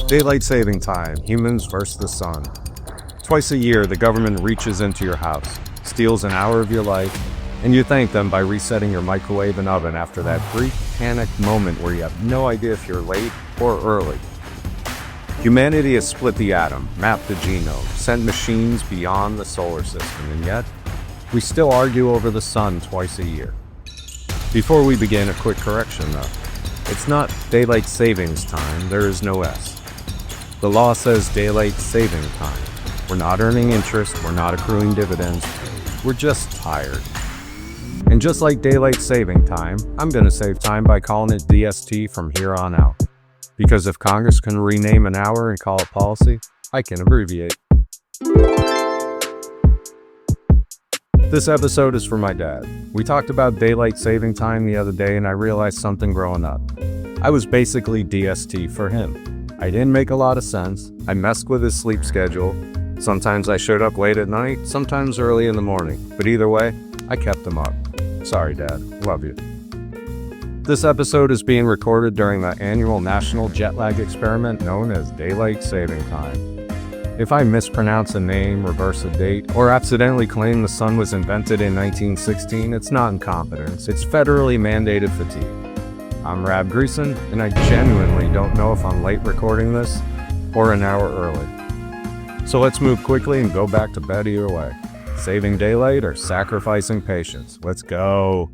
Daylight saving time, humans versus the sun. Twice a year, the government reaches into your house, steals an hour of your life, and you thank them by resetting your microwave and oven after that brief, panicked moment where you have no idea if you're late or early. Humanity has split the atom, mapped the genome, sent machines beyond the solar system, and yet, we still argue over the sun twice a year. Before we begin, a quick correction though. It's not daylight savings time, there is no S. The law says daylight saving time. We're not earning interest, we're not accruing dividends, we're just tired. And just like daylight saving time, I'm gonna save time by calling it DST from here on out. Because if Congress can rename an hour and call it policy, I can abbreviate. This episode is for my dad. We talked about daylight saving time the other day and I realized something growing up. I was basically DST for him. I didn't make a lot of sense. I messed with his sleep schedule. Sometimes I showed up late at night, sometimes early in the morning. But either way, I kept him up. Sorry, Dad. Love you. This episode is being recorded during the annual national jet lag experiment known as daylight saving time. If I mispronounce a name, reverse a date, or accidentally claim the sun was invented in 1916, it's not incompetence, it's federally mandated fatigue. I'm Rab Greeson, and I genuinely don't know if I'm late recording this or an hour early. So let's move quickly and go back to bed either way. Saving daylight or sacrificing patience. Let's go.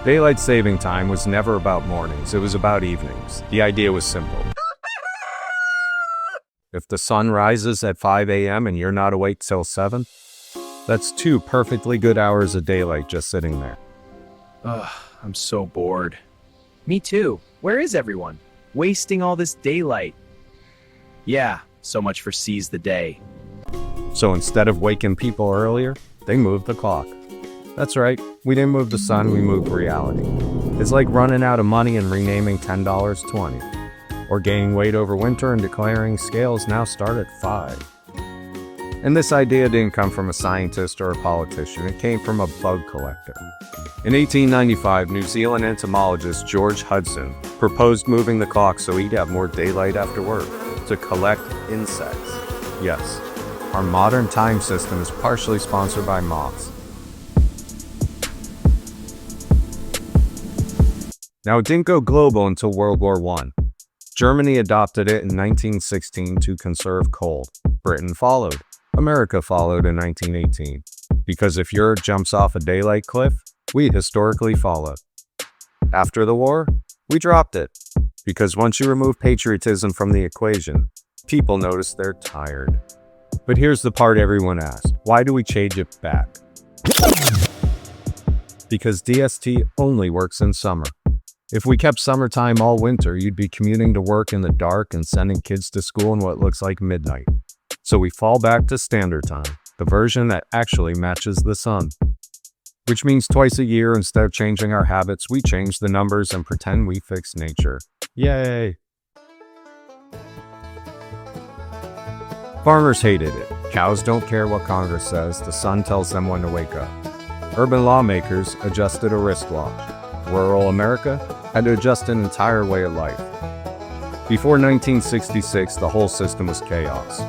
Daylight saving time was never about mornings, it was about evenings. The idea was simple. If the sun rises at 5 a.m. and you're not awake till 7, that's 2 perfectly good hours of daylight just sitting there. Ugh, I'm so bored. Me too. Where is everyone? Wasting all this daylight. Yeah, so much for seize the day. So instead of waking people earlier, they moved the clock. That's right, we didn't move the sun, we moved reality. It's like running out of money and renaming $10 20. Or gaining weight over winter and declaring scales now start at 5. And this idea didn't come from a scientist or a politician, it came from a bug collector. In 1895, New Zealand entomologist George Hudson proposed moving the clock so he'd have more daylight after work, to collect insects. Yes, our modern time system is partially sponsored by moths. Now, it didn't go global until World War I. Germany adopted it in 1916 to conserve coal. Britain followed. America followed in 1918. Because if Europe jumps off a daylight cliff, we historically followed. After the war, we dropped it. Because once you remove patriotism from the equation, people notice they're tired. But here's the part everyone asks. Why do we change it back? Because DST only works in summer. If we kept summertime all winter, you'd be commuting to work in the dark and sending kids to school in what looks like midnight. So we fall back to standard time, the version that actually matches the sun. Which means twice a year, instead of changing our habits, we change the numbers and pretend we fix nature. Yay! Farmers hated it. Cows don't care what Congress says, the sun tells them when to wake up. Urban lawmakers adjusted a wristwatch. Rural America had to adjust an entire way of life. Before 1966, the whole system was chaos.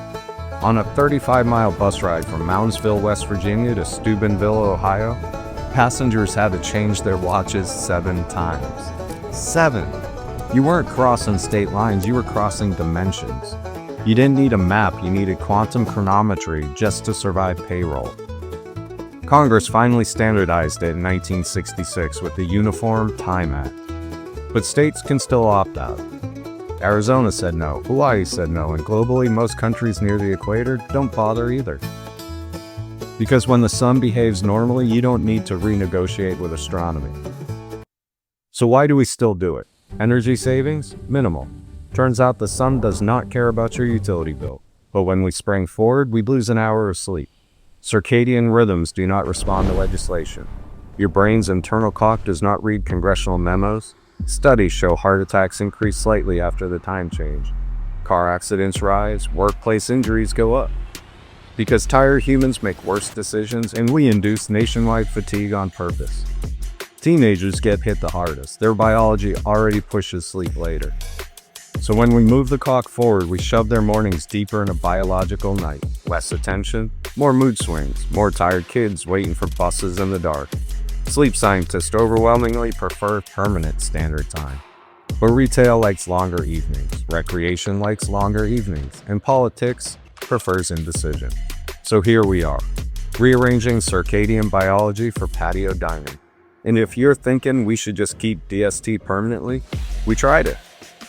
On a 35-mile bus ride from Moundsville, West Virginia to Steubenville, Ohio, passengers had to change their watches 7 times. 7! You weren't crossing state lines, you were crossing dimensions. You didn't need a map, you needed quantum chronometry just to survive payroll. Congress finally standardized it in 1966 with the Uniform Time Act. But states can still opt out. Arizona said no, Hawaii said no, and globally most countries near the equator don't bother either. Because when the sun behaves normally, you don't need to renegotiate with astronomy. So why do we still do it? Energy savings? Minimal. Turns out the sun does not care about your utility bill. But when we spring forward, we lose an hour of sleep. Circadian rhythms do not respond to legislation. Your brain's internal clock does not read congressional memos. Studies show heart attacks increase slightly after the time change. Car accidents rise, workplace injuries go up. Because tired humans make worse decisions, and we induce nationwide fatigue on purpose. Teenagers get hit the hardest. Their biology already pushes sleep later. So when we move the clock forward, we shove their mornings deeper in a biological night. Less attention, more mood swings, more tired kids waiting for buses in the dark. Sleep scientists overwhelmingly prefer permanent standard time. But retail likes longer evenings, recreation likes longer evenings, and politics prefers indecision. So here we are, rearranging circadian biology for patio dining. And if you're thinking we should just keep DST permanently, we tried it.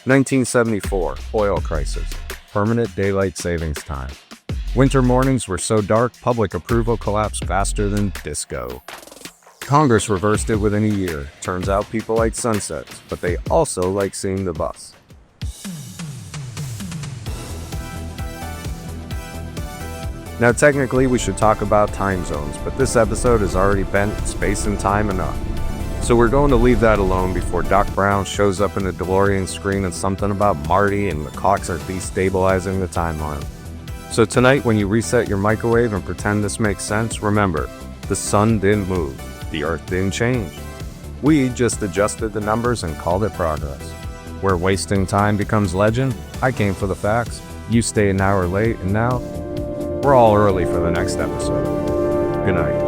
1974, oil crisis, permanent daylight savings time. Winter mornings were so dark, public approval collapsed faster than disco. Congress reversed it within a year. Turns out people like sunsets, but they also like seeing the bus. Now technically we should talk about time zones, but this episode has already bent space and time enough. So we're going to leave that alone before Doc Brown shows up in a DeLorean screen and something about Marty and the clocks are destabilizing the timeline. So tonight when you reset your microwave and pretend this makes sense, remember, the sun didn't move, the earth didn't change. We just adjusted the numbers and called it progress. Where wasting time becomes legend, I came for the facts, you stay an hour late, and now, we're all early for the next episode. Good night.